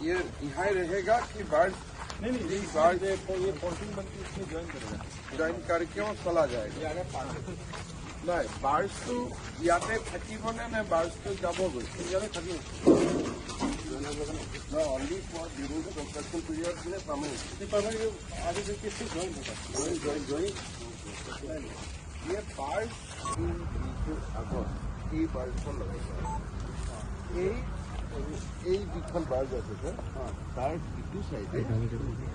ये यहाँ रहेगा कि बाढ़ नहीं बाढ़ ये पोर्टिंग बनती है इसमें জইন करके वो चला जाएगा नहीं बारिश तो ইয়াতে থাকিব নে বাৰিশ তো যাবগৈ ইয়াতে থাকিব না only for during the construction period में परमानेंट आगे से किससे जॉइन होगा जॉइन ये बारिश আগত এই বাৰিশখন লগাইছে এই যিখন বাজ আছে স্যাৰ তাৰ ইটো সাইডে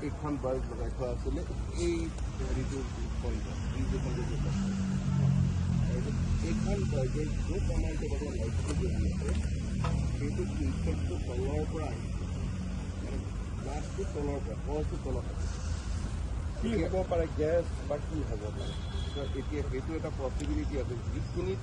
এইখন বাজ লগাই থোৱা আছিলে এই হেৰিটো পইণ্ট এইখন বাজৰ য'ত আমাৰ এতিয়া লাইটটো জ্বলি আছে সেইটো ইনফেক্টটো তলৰ পৰা মানে গ্লাছটো তলৰ পৰা কলটো তলত আছে কি হ'ব পাৰে গেছ বা কি হ'ব পাৰে এতিয়া সেইটো এটা পচিবিলিটি আছে যিখিনিত